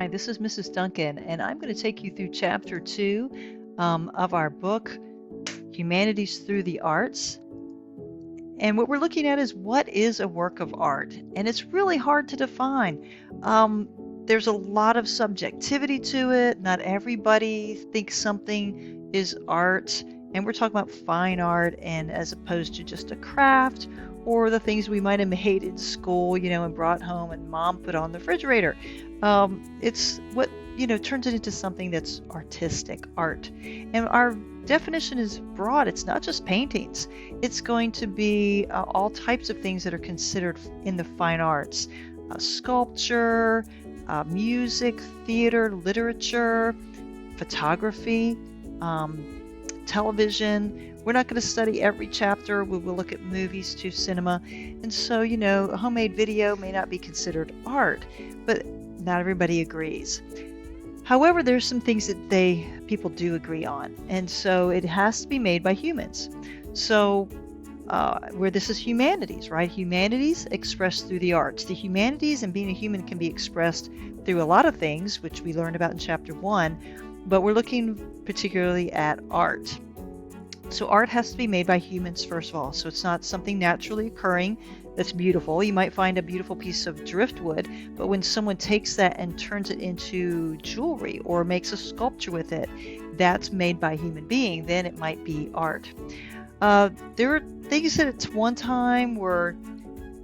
Hi, this is Mrs. Duncan, and I'm going to take you through chapter 2 of our book, Humanities Through the Arts. And what we're looking at is what is a work of art? And it's really hard to define. Um, there's a lot of subjectivity to it. Not everybody thinks something is art. And we're talking about fine art and as opposed to just a craft or the things we might have made in school, and brought home and mom put on the refrigerator. It's what, turns it into something that's artistic, art. And our definition is broad. It's not just paintings. It's going to be all types of things that are considered in the fine arts. Sculpture, music, theater, literature, photography, television. We're not going to study every chapter. We will look at movies to cinema. And so, a homemade video may not be considered art, but not everybody agrees. However, there's some things that people do agree on, and so it has to be made by humans. So where this is humanities, right? Humanities expressed through the arts. The humanities and being a human can be expressed through a lot of things, which we learned about in chapter 1, but we're looking particularly at art. So art has to be made by humans first of all. So it's not something naturally occurring that's beautiful. You might find a beautiful piece of driftwood, but when someone takes that and turns it into jewelry or makes a sculpture with it, that's made by a human being, then it might be art. There are things that at one time were,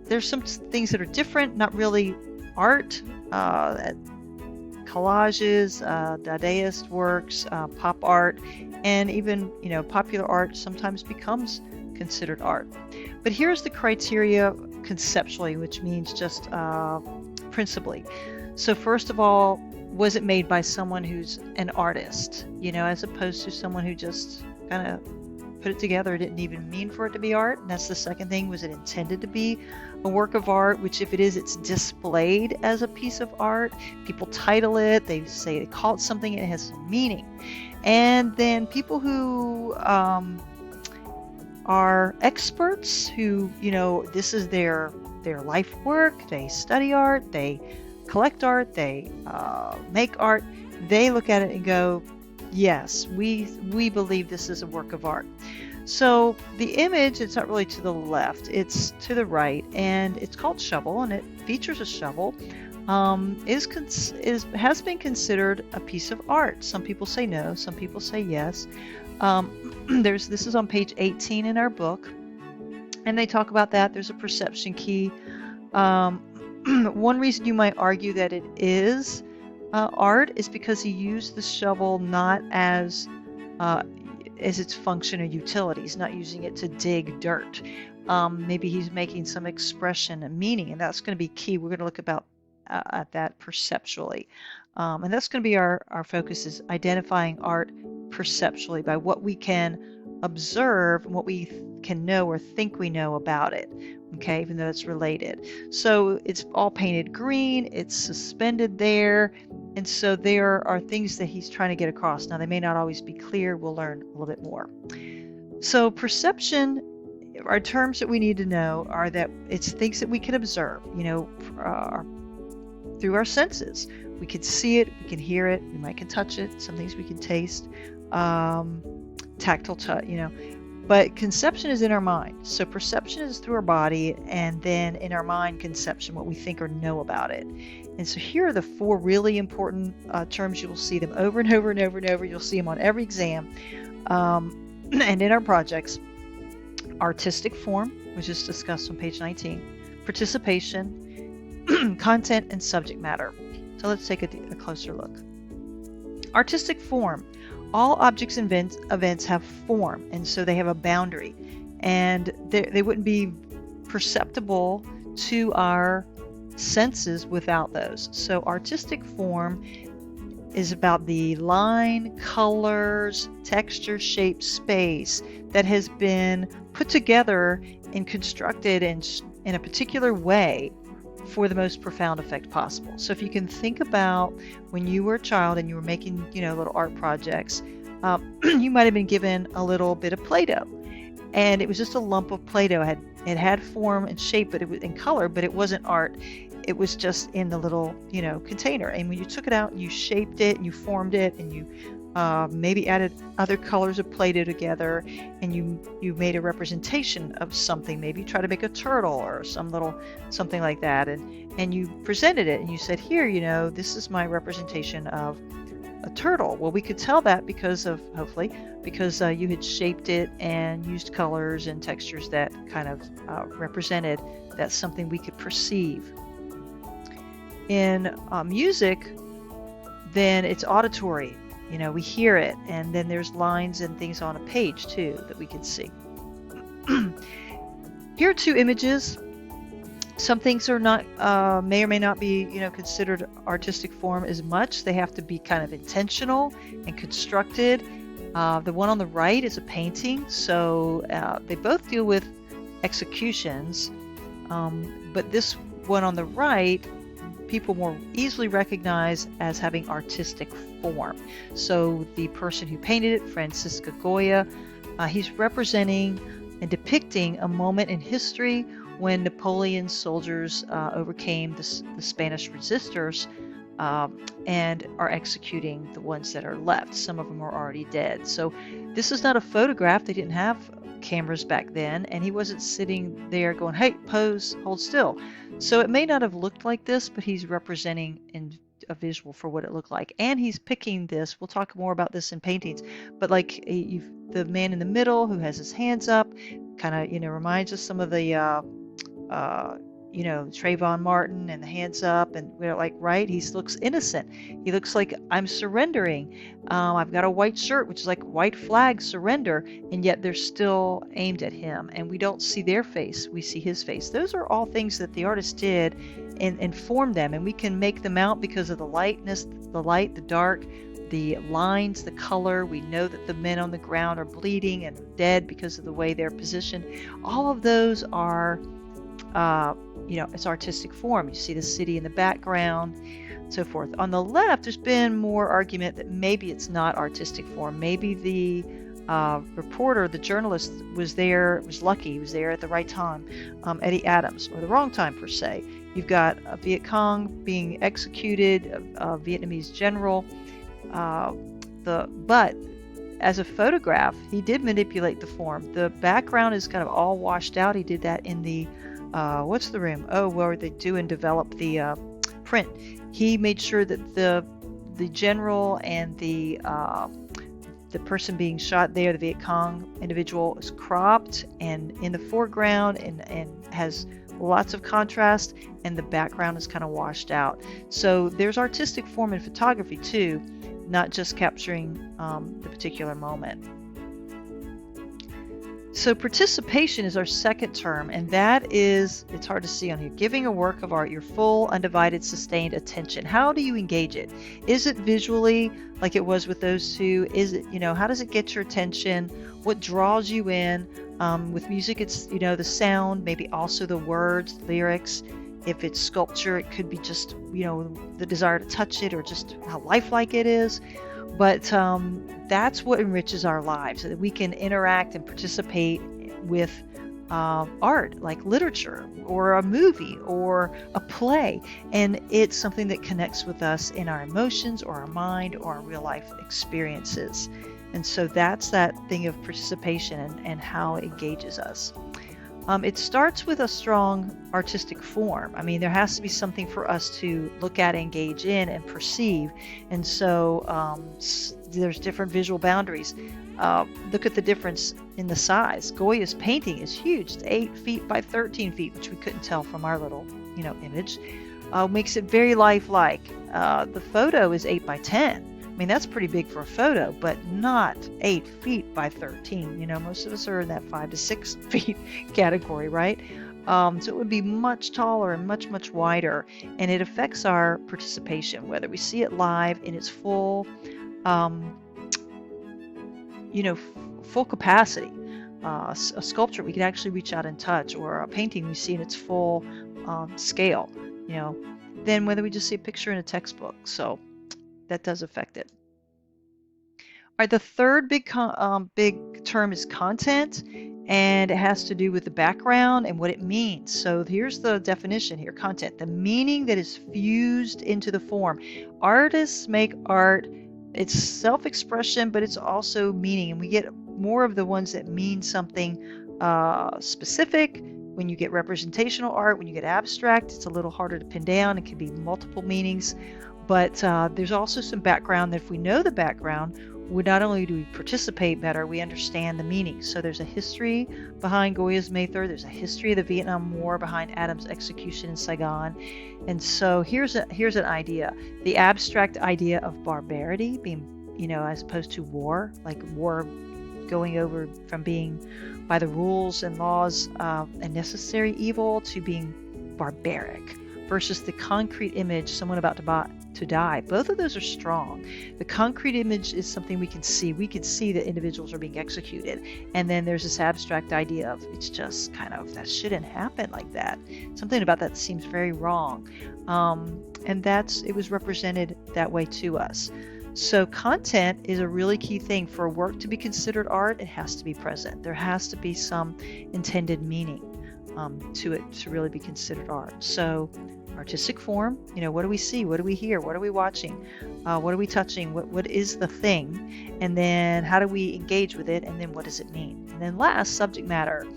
there's some things that are different, not really art. Collages, Dadaist works, pop art, and even popular art sometimes becomes considered art. But here's the criteria conceptually, which means just principally. So first of all, was it made by someone who's an artist, as opposed to someone who just kind of put it together, didn't even mean for it to be art? And that's the second thing. Was it intended to be a work of art, which if it is, it's displayed as a piece of art. People title it, they say they call it something, it has some meaning. And then people who are experts, who this is their life work, they study art, they collect art, they make art, they look at it and go, yes, we believe this is a work of art. So the image, it's not really to the left, it's to the right, and it's called Shovel, and it features a shovel. Has been considered a piece of art. Some people say no, some people say yes. This is on page 18 in our book, and they talk about that. There's a perception key. One reason you might argue that it is art is because he used the shovel not as its function or utility. He's not using it to dig dirt. Maybe he's making some expression and meaning, and that's going to be key. We're going to look at that perceptually. And that's going to be our focus, is identifying art perceptually by what we can observe and what we can know or think we know about it, okay, even though it's related. So it's all painted green, it's suspended there, and so there are things that he's trying to get across. Now, they may not always be clear. We'll learn a little bit more. So perception, our terms that we need to know are that it's things that we can observe, through our senses. We can see it, we can hear it, we might can touch it, some things we can taste, tactile touch, but conception is in our mind. So perception is through our body, and then in our mind, conception, what we think or know about it. And so here are the 4 really important terms. You will see them over and over and over and over. You'll see them on every exam and in our projects. Artistic form, which is discussed on page 19, participation, content, and subject matter. So let's take a closer look. Artistic form. All objects and events have form, and so they have a boundary, and they wouldn't be perceptible to our senses without those. So artistic form is about the line, colors, texture, shape, space that has been put together and constructed in a particular way for the most profound effect possible. So if you can think about when you were a child and you were making, little art projects, you might have been given a little bit of Play-Doh, and it was just a lump of Play-Doh. It had form and shape, but it was in color, but it wasn't art. it was just in the little, container. And when you took it out and you shaped it and you formed it and you maybe added other colors or played it together, and you made a representation of something. Maybe you try to make a turtle or something like that, and you presented it and you said, here, this is my representation of a turtle. Well, we could tell that hopefully because you had shaped it and used colors and textures that kind of represented that's something we could perceive. In music, then it's auditory. We hear it, and then there's lines and things on a page too that we can see. Here are two images. Some things are not, may or may not be, considered artistic form as much. They have to be kind of intentional and constructed. The one on the right is a painting, so they both deal with executions. But this one on the right, people more easily recognize as having artistic form. So the person who painted it, Francisco Goya, he's representing and depicting a moment in history when Napoleon's soldiers overcame the Spanish resistors and are executing the ones that are left. Some of them are already dead. So this is not a photograph. They didn't have cameras back then, and he wasn't sitting there going, hey, pose, hold still. So it may not have looked like this, but he's representing in a visual for what it looked like. And he's picking this. We'll talk more about this in paintings, but like the man in the middle who has his hands up kind of, reminds us some of the Trayvon Martin and the hands up, and we're like, right, he looks innocent. He looks like, I'm surrendering. I've got a white shirt, which is like white flag, surrender, and yet they're still aimed at him, and we don't see their face, we see his face. Those are all things that the artist did and formed them, and we can make them out because of the lightness, the light, the dark, the lines, the color. We know that the men on the ground are bleeding and dead because of the way they're positioned. All of those are it's artistic form. You see the city in the background, so forth. On the left, there's been more argument that maybe it's not artistic form. Maybe the reporter, the journalist, was lucky. He was there at the right time, Eddie Adams, or the wrong time per se. You've got a Viet Cong being executed, a Vietnamese general. But as a photograph, he did manipulate the form. The background is kind of all washed out. He did that in the what's the room? Oh, where they do and develop the print. He made sure that the general and the person being shot there, the Viet Cong individual, is cropped and in the foreground and has lots of contrast, and the background is kind of washed out. So there's artistic form in photography too, not just capturing the particular moment. So participation is our second term, and that is, it's hard to see on here, giving a work of art your full, undivided, sustained attention. How do you engage it? Is it visually like it was with those two? Is it, how does it get your attention? What draws you in? With music, it's, the sound, maybe also the words, lyrics. If it's sculpture, it could be just, the desire to touch it or just how lifelike it is. But that's what enriches our lives, so that we can interact and participate with art, like literature or a movie or a play. And it's something that connects with us in our emotions or our mind or our real life experiences. And so that's that thing of participation and how it engages us. It starts with a strong artistic form. I mean, there has to be something for us to look at, engage in, and perceive. And so there's different visual boundaries. Look at the difference in the size. Goya's painting is huge. It's 8 feet by 13 feet, which we couldn't tell from our little, image. Makes it very lifelike. The photo is 8 by 10. I mean, that's pretty big for a photo, but not 8 feet by 13. Most of us are in that 5 to 6 feet category, right? So it would be much taller and much, much wider, and it affects our participation, whether we see it live in its full, full capacity. A sculpture we can actually reach out and touch, or a painting we see in its full scale, than whether we just see a picture in a textbook. So that does affect it. All right, the third big term is content, and it has to do with the background and what it means. So here's the definition here: content, the meaning that is fused into the form. Artists make art, it's self-expression, but it's also meaning, and we get more of the ones that mean something specific. When you get representational art, when you get abstract, it's a little harder to pin down. It can be multiple meanings, but there's also some background that if we know the background, not only do we participate better, we understand the meaning. So there's a history behind Goya's Mather. There's a history of the Vietnam War behind Adams' execution in Saigon. And so here's an idea: the abstract idea of barbarity being, as opposed to war, like war going over from being by the rules and laws a necessary evil to being barbaric, versus the concrete image, someone about to die. Both of those are strong. The concrete image is something we can see. We can see that individuals are being executed. And then there's this abstract idea of, it's just kind of, that shouldn't happen like that. Something about that seems very wrong. And it was represented that way to us. So content is a really key thing. For a work to be considered art, it has to be present. There has to be some intended meaning to it to really be considered art. So artistic form, what do we see? What do we hear? What are we watching? What are we touching? What is the thing? And then how do we engage with it? And then what does it mean? And then last, subject matter.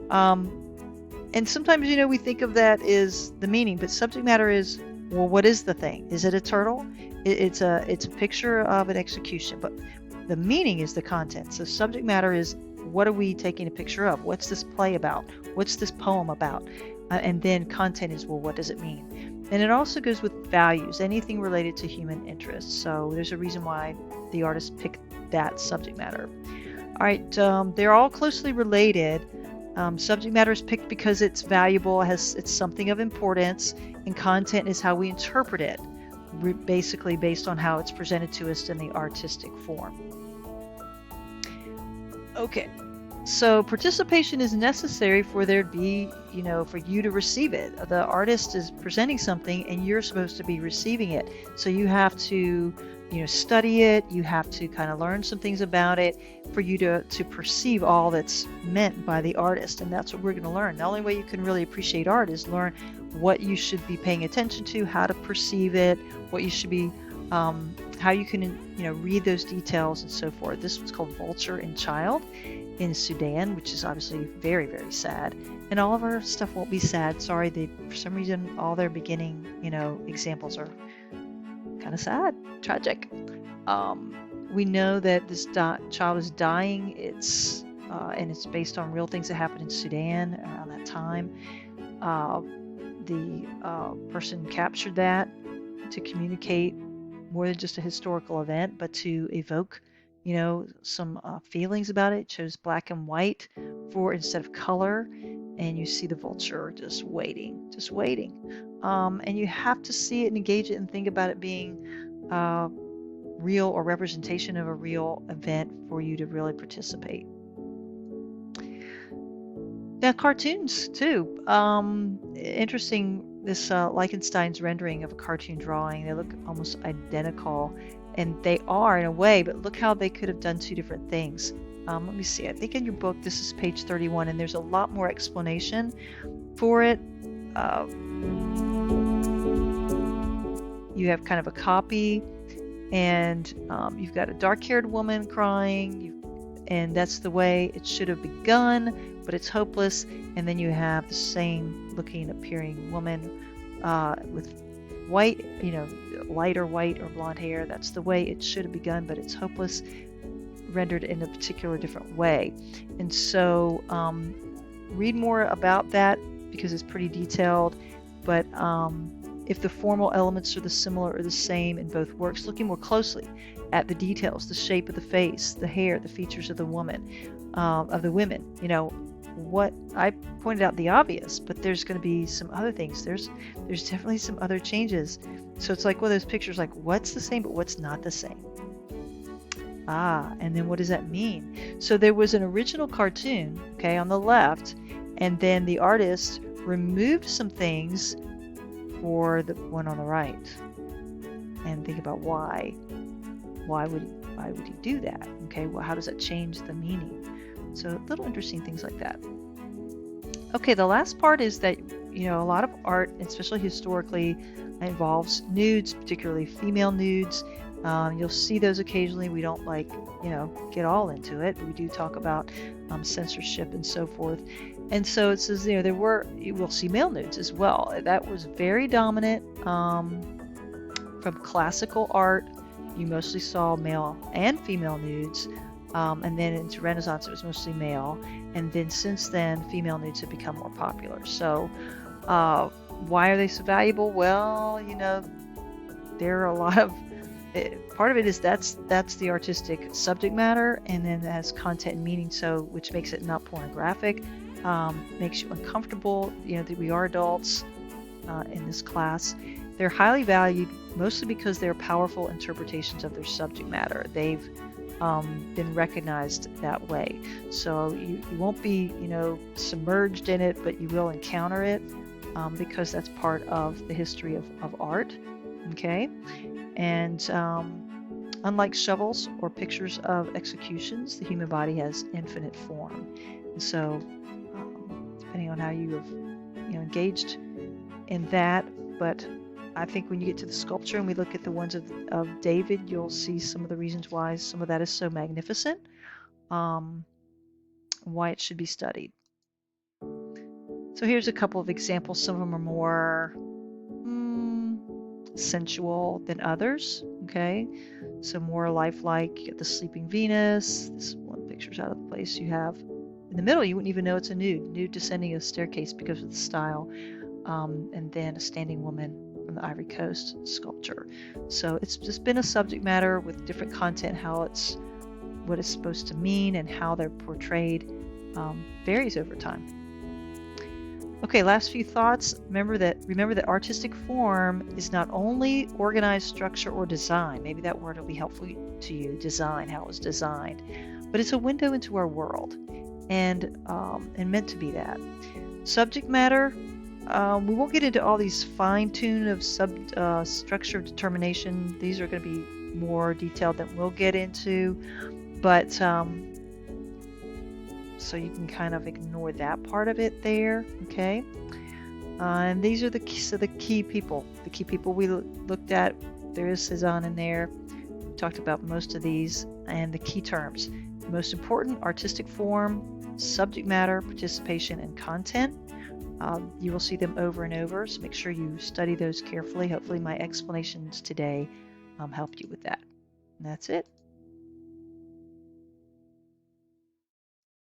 And sometimes, we think of that as the meaning, but subject matter is, well, what is the thing? Is it a turtle? It's a picture of an execution, but the meaning is the content. So subject matter is, what are we taking a picture of? What's this play about? What's this poem about? And then content is, well, what does it mean? And it also goes with values, anything related to human interest. So there's a reason why the artist picked that subject matter. All right, they're all closely related. Subject matter is picked because it's valuable, it's something of importance, and content is how we interpret it, basically based on how it's presented to us in the artistic form. Okay, so participation is necessary for there to be, for you to receive it. The artist is presenting something and you're supposed to be receiving it. So you have to, study it. You have to kind of learn some things about it for you to perceive all that's meant by the artist. And that's what we're going to learn. The only way you can really appreciate art is learn what you should be paying attention to, how to perceive it, what you should be, how you can, read those details and so forth. This one's called Vulture and Child in Sudan, which is obviously very, very sad. And all of our stuff won't be sad. Sorry, for some reason, all their beginning, examples are kind of sad, tragic. We know that this child is dying. And it's based on real things that happened in Sudan around that time. The person captured that to communicate more than just a historical event, but to evoke, some feelings about it. It chose black and white instead of color, and you see the vulture just waiting. And you have to see it and engage it and think about it being real or representation of a real event for you to really participate. Now, cartoons too. Interesting. This Lichtenstein's rendering of a cartoon drawing. They look almost identical, and they are in a way. But look how they could have done two different things. Let me see. I think in your book, this is page 31, and there's a lot more explanation for it. You have kind of a copy, and you've got a dark-haired woman crying, and that's the way it should have begun, but it's hopeless. And then you have the same looking, appearing woman with white, lighter white or blonde hair. That's the way it should have begun, but it's hopeless, rendered in a particular different way. And so read more about that because it's pretty detailed. But if the formal elements are similar or the same in both works, looking more closely at the details, the shape of the face, the hair, the features of the women, what I pointed out the obvious, but there's going to be some other things. There's definitely some other changes. So it's like one of those pictures, like what's the same, but what's not the same. And then what does that mean? So there was an original cartoon, on the left, and then the artist removed some things for the one on the right. And think about why. Why would he do that? Well, how does that change the meaning? So little interesting things like that. Okay, the last part is that, a lot of art, especially historically, involves nudes, particularly female nudes. You'll see those occasionally. We don't get all into it. We do talk about censorship and so forth. And so it says, you will see male nudes as well. That was very dominant from classical art. You mostly saw male and female nudes. And then into Renaissance, it was mostly male. And then since then, female nudes have become more popular. So why are they so valuable? Well, there are a lot of, part of it is that's the artistic subject matter, and then it has content and meaning, so which makes it not pornographic, makes you uncomfortable, that we are adults in this class. They're highly valued mostly because they're powerful interpretations of their subject matter. They've been recognized that way. So you won't be, submerged in it, but you will encounter it because that's part of the history of art. Okay. And unlike shovels or pictures of executions, the human body has infinite form. And so depending on how you have engaged in that, but I think when you get to the sculpture and we look at the ones of David, you'll see some of the reasons why some of that is so magnificent, why it should be studied. So here's a couple of examples. Some of them are more sensual than others. Okay, so more lifelike. You get the Sleeping Venus. This one picture's out of the place. You have in the middle, you wouldn't even know it's a nude descending a staircase because of the style, and then a standing woman from the Ivory Coast sculpture. So it's just been a subject matter with different content, what it's supposed to mean and how they're portrayed varies over time. Okay, last few thoughts. Remember that artistic form is not only organized structure or design. Maybe that word will be helpful to you, design, how it was designed. But it's a window into our world, and meant to be that. Subject matter, we won't get into all these fine-tune of structure determination. These are going to be more detailed than we'll get into, but so you can kind of ignore that part of it there, okay? And these are the key people. The key people we looked at. There is Cezanne in there. We talked about most of these, and the key terms. The most important: artistic form, subject matter, participation, and content. You will see them over and over, so make sure you study those carefully. Hopefully my explanations today helped you with that. And that's it.